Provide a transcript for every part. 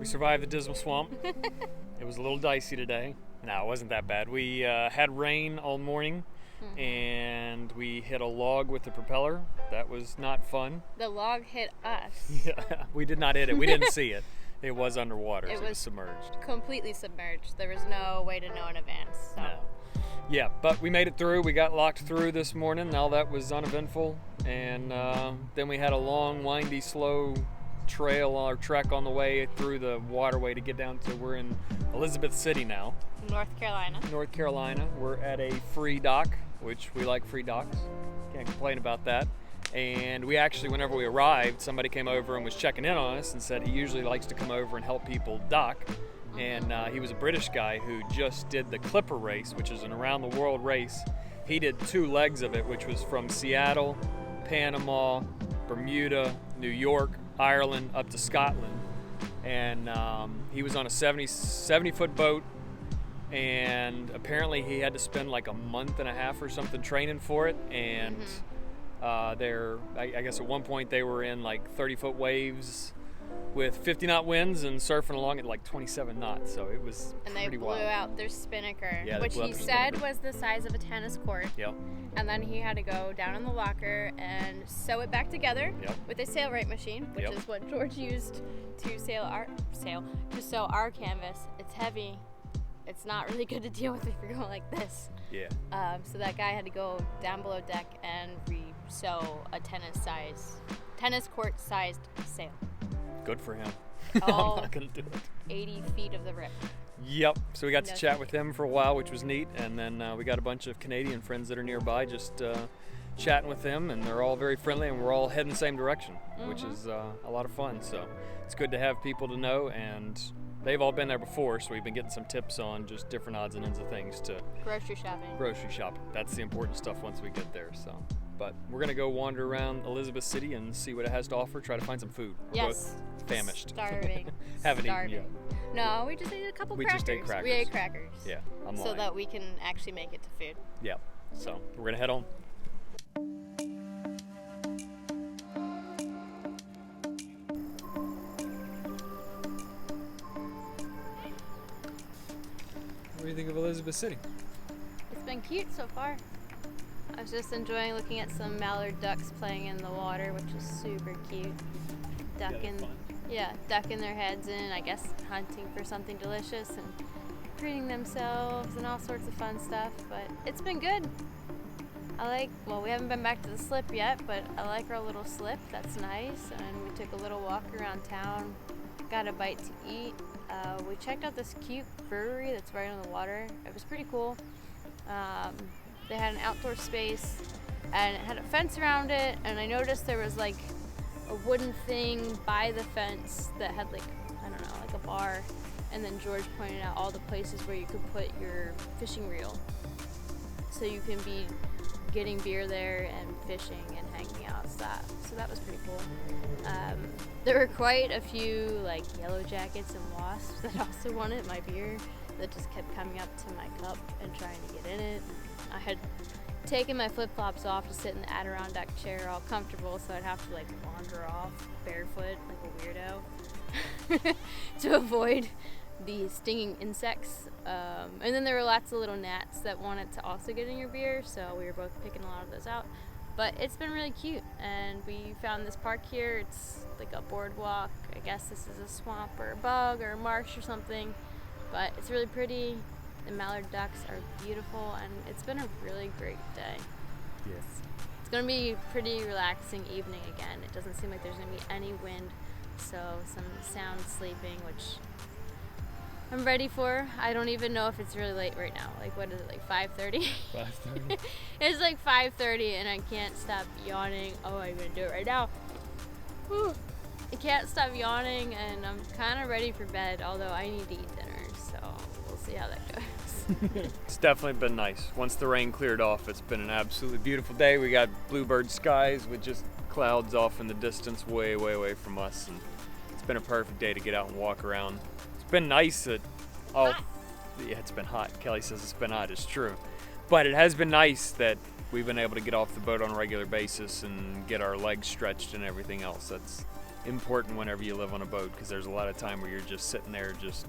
survived the Dismal Swamp. It was a little dicey today. No, it wasn't that bad. We had rain all morning, and we hit a log with the propeller. That was not fun. The log hit us. Yeah, we did not hit it. We didn't see it. It was underwater. It was submerged. Completely submerged. There was no way to know in advance. So. No. Yeah, but we made it through. We got locked through this morning. All that was uneventful. And then we had a long, windy, slow trail or trek on the way through the waterway to get down to, we're in Elizabeth City now. North Carolina. We're at a free dock, which we like free docks. Can't complain about that. And we actually, whenever we arrived, somebody came over and was checking in on us and said he usually likes to come over and help people dock. And he was a British guy who just did the Clipper race, which is an around-the-world race. He did 2 legs of it, which was from Seattle, Panama, Bermuda, New York, Ireland, up to Scotland. And he was on a 70-foot boat, and apparently he had to spend like a month and a half or something training for it. And I guess at one point they were in like 30-foot waves with 50-knot winds and surfing along at like 27 knots, so it was pretty wild. And they blew out their spinnaker, yeah, which he said was the size of a tennis court. Yep. And then he had to go down in the locker and sew it back together with a sailrate machine, which is what George used to sew our canvas. It's heavy. It's not really good to deal with if you're going like this. Yeah. So that guy had to go down below deck and re-sew a tennis court-sized sail. Good for him. I'm not gonna do it. 80 feet of the rip. Yep. So we got to chat with him for a while, which was neat. And then we got a bunch of Canadian friends that are nearby just chatting with them. And they're all very friendly, and we're all heading the same direction, which is a lot of fun. So it's good to have people to know. And they've all been there before, so we've been getting some tips on just different odds and ends of things to grocery shopping. That's the important stuff once we get there. So. But we're going to go wander around Elizabeth City and see what it has to offer, try to find some food. We're both famished. Starving. Haven't eaten yet. No, we just ate a couple crackers. Just ate crackers. We ate crackers. Yeah, I'm lying. So that we can actually make it to food. Yeah. So we're going to head on. What do you think of Elizabeth City? It's been cute so far. I was just enjoying looking at some mallard ducks playing in the water, which is super cute. Ducking their heads in, I guess hunting for something delicious and preening themselves and all sorts of fun stuff. But it's been good. We haven't been back to the slip yet, but I like our little slip. That's nice. And we took a little walk around town, got a bite to eat. We checked out this cute brewery that's right on the water. It was pretty cool. They had an outdoor space, and it had a fence around it, and I noticed there was like a wooden thing by the fence that had like a bar, and then George pointed out all the places where you could put your fishing reel, so you can be getting beer there and fishing and hanging out. So that was pretty cool. There were quite a few like yellow jackets and wasps that also wanted my beer, that just kept coming up to my cup and trying to get in it. I had taken my flip-flops off to sit in the Adirondack chair all comfortable, so I'd have to like wander off barefoot like a weirdo to avoid the stinging insects. And then there were lots of little gnats that wanted to also get in your beer, so we were both picking a lot of those out. But it's been really cute, and we found this park here. It's like a boardwalk. I guess this is a swamp or a bog or a marsh or something, but it's really pretty. The mallard ducks are beautiful, and it's been a really great day. Yes. It's going to be a pretty relaxing evening again. It doesn't seem like there's going to be any wind, so some sound sleeping, which I'm ready for. I don't even know if it's really late right now. Like, what is it, like 5:30? 5:30? It's like 5:30, and I can't stop yawning. Oh, I'm going to do it right now. Whew. I can't stop yawning, and I'm kind of ready for bed, although I need to eat dinner, so we'll see how that goes. It's definitely been nice. Once the rain cleared off, it's been an absolutely beautiful day. We got bluebird skies with just clouds off in the distance way, way away from us, and it's been a perfect day to get out and walk around. It's been nice that it's been hot. Kelly says it's been hot. It's true. But it has been nice that we've been able to get off the boat on a regular basis and get our legs stretched and everything else. important whenever you live on a boat, because there's a lot of time where you're just sitting there just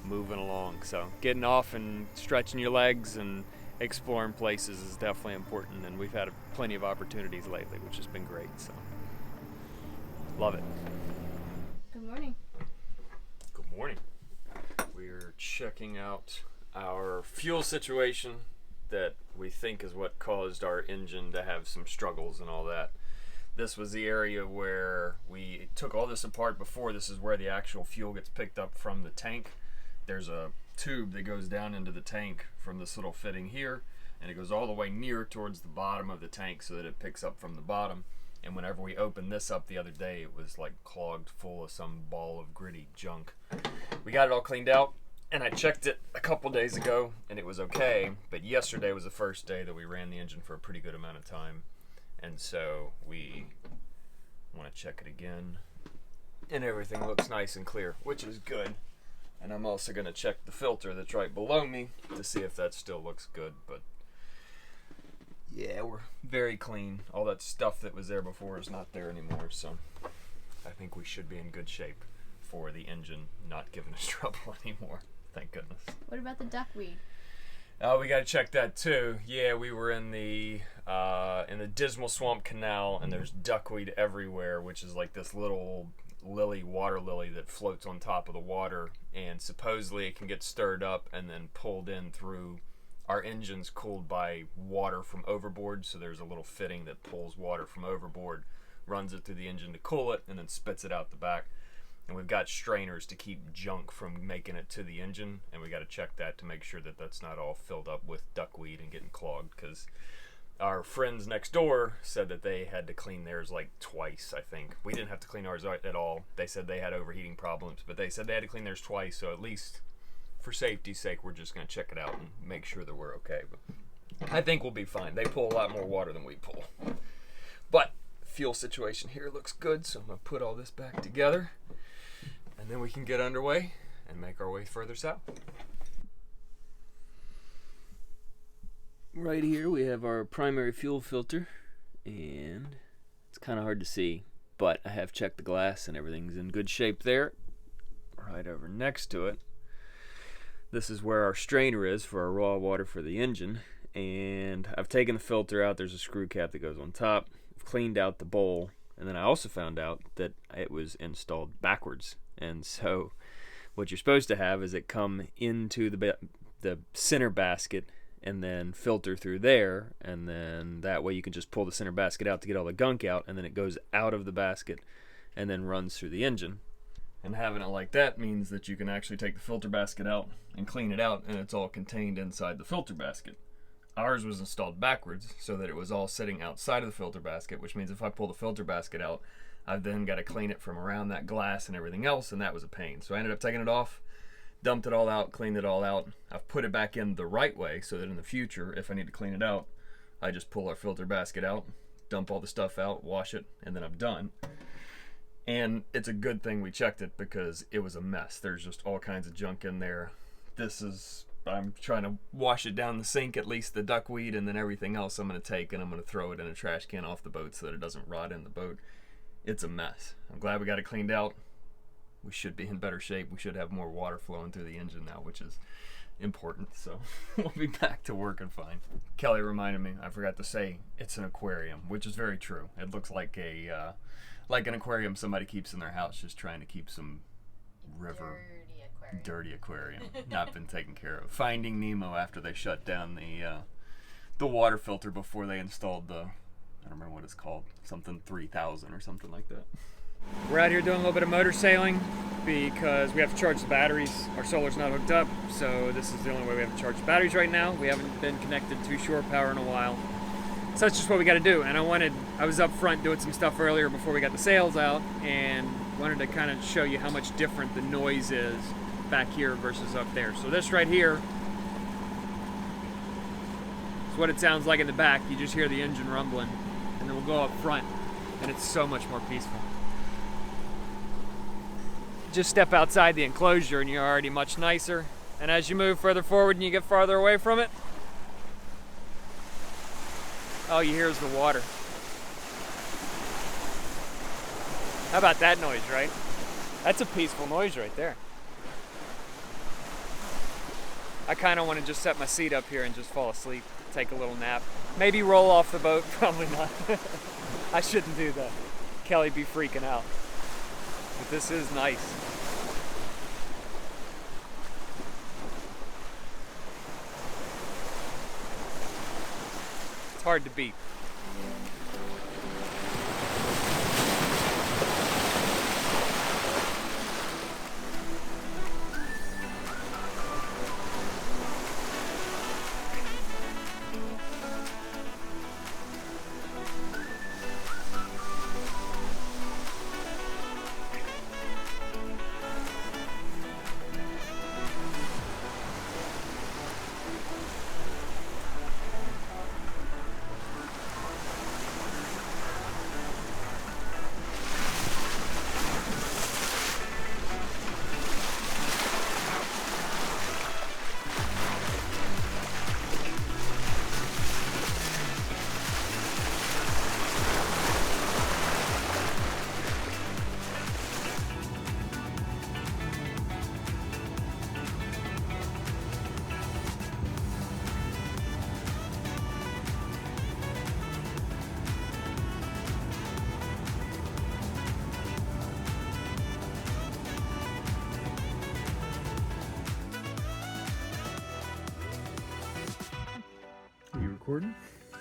moving along. So getting off and stretching your legs and exploring places is definitely important, and we've had plenty of opportunities lately, which has been great. So love it. Good morning. Good morning. We're checking out our fuel situation that we think is what caused our engine to have some struggles and all that. This was the area where we took all this apart before. This is where the actual fuel gets picked up from the tank. There's a tube that goes down into the tank from this little fitting here, and it goes all the way near towards the bottom of the tank so that it picks up from the bottom. And whenever we opened this up the other day, it was like clogged full of some ball of gritty junk. We got it all cleaned out, and I checked it a couple days ago and it was okay, but yesterday was the first day that we ran the engine for a pretty good amount of time, and so we want to check it again, and everything looks nice and clear, which is good. And I'm also going to check the filter that's right below me to see if that still looks good. But yeah, we're very clean. All that stuff that was there before is not there anymore, so I think we should be in good shape for the engine not giving us trouble anymore. Thank goodness. What about the duckweed? Oh, we got to check that too. Yeah, we were in the Dismal Swamp Canal, and there's duckweed everywhere, which is like this little water lily that floats on top of the water, and supposedly it can get stirred up and then pulled in through our engine's cooled by water from overboard. So there's a little fitting that pulls water from overboard, runs it through the engine to cool it, and then spits it out the back. And we've got strainers to keep junk from making it to the engine, and we got to check that to make sure that that's not all filled up with duckweed and getting clogged, because our friends next door said that they had to clean theirs like twice, I think. We didn't have to clean ours at all. They said they had overheating problems, but they said they had to clean theirs twice, so at least for safety's sake, we're just going to check it out and make sure that we're okay. But I think we'll be fine. They pull a lot more water than we pull. But fuel situation here looks good, so I'm going to put all this back together, and then we can get underway and make our way further south. Right here we have our primary fuel filter, and it's kind of hard to see, but I have checked the glass and everything's in good shape there. Right over next to it, this is where our strainer is for our raw water for the engine, and I've taken the filter out. There's a screw cap that goes on top. I've cleaned out the bowl, and then I also found out that it was installed backwards, and so what you're supposed to have is it come into the center basket and then filter through there, and then that way you can just pull the center basket out to get all the gunk out, and then it goes out of the basket and then runs through the engine. And having it like that means that you can actually take the filter basket out and clean it out, and it's all contained inside the filter basket. Ours was installed backwards so that it was all sitting outside of the filter basket, which means if I pull the filter basket out, I've then got to clean it from around that glass and everything else, and that was a pain. So I ended up taking it off, dumped it all out, cleaned it all out. I've put it back in the right way so that in the future, if I need to clean it out, I just pull our filter basket out, dump all the stuff out, wash it, and then I'm done. And it's a good thing we checked it, because it was a mess. There's just all kinds of junk in there. I'm trying to wash it down the sink, at least the duckweed, and then everything else I'm going to take and I'm going to throw it in a trash can off the boat so that it doesn't rot in the boat. It's a mess. I'm glad we got it cleaned out. We should be in better shape. We should have more water flowing through the engine now, which is important. So we'll be back to working fine. Kelly reminded me, I forgot to say, it's an aquarium, which is very true. It looks like an aquarium somebody keeps in their house, just trying to keep some dirty aquarium not been taken care of. Finding Nemo after they shut down the water filter before they installed I don't remember what it's called, something 3000 or something like that. We're out here doing a little bit of motor sailing because we have to charge the batteries. Our solar's not hooked up, so this is the only way we have to charge the batteries right now. We haven't been connected to shore power in a while. So that's just what we got to do. And I was up front doing some stuff earlier before we got the sails out, and wanted to kind of show you how much different the noise is back here versus up there. So this right here is what it sounds like in the back. You just hear the engine rumbling, and then we'll go up front, and it's so much more peaceful. Just step outside the enclosure and you're already much nicer. And as you move further forward and you get farther away from it, all you hear is the water. How about that noise, right? That's a peaceful noise right there. I kind of want to just set my seat up here and just fall asleep, take a little nap. Maybe roll off the boat, probably not. I shouldn't do that. Kelly'd be freaking out. But this is nice. It's hard to beat. Recording?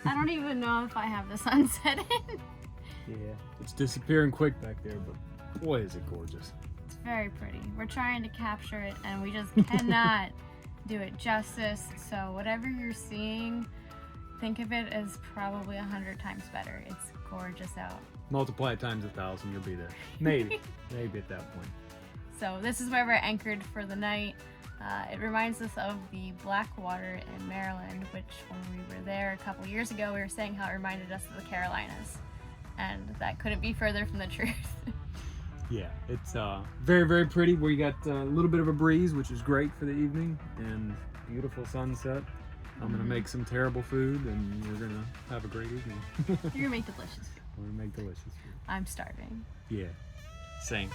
I don't even know if I have the sunset in. Yeah, it's disappearing quick back there, but boy is it gorgeous. It's very pretty. We're trying to capture it and we just cannot do it justice. So whatever you're seeing, think of it as probably 100 times better. It's gorgeous out. Multiply it times 1,000, you'll be there. Maybe, maybe at that point. So this is where we're anchored for the night. It reminds us of the Blackwater in Maryland, which when we were there a couple years ago, we were saying how it reminded us of the Carolinas. And that couldn't be further from the truth. Yeah, it's very, very pretty. We got a little bit of a breeze, which is great for the evening, and beautiful sunset. I'm gonna make some terrible food, and we're gonna have a great evening. You're gonna make delicious food. We're gonna make delicious food. I'm starving. Yeah, same.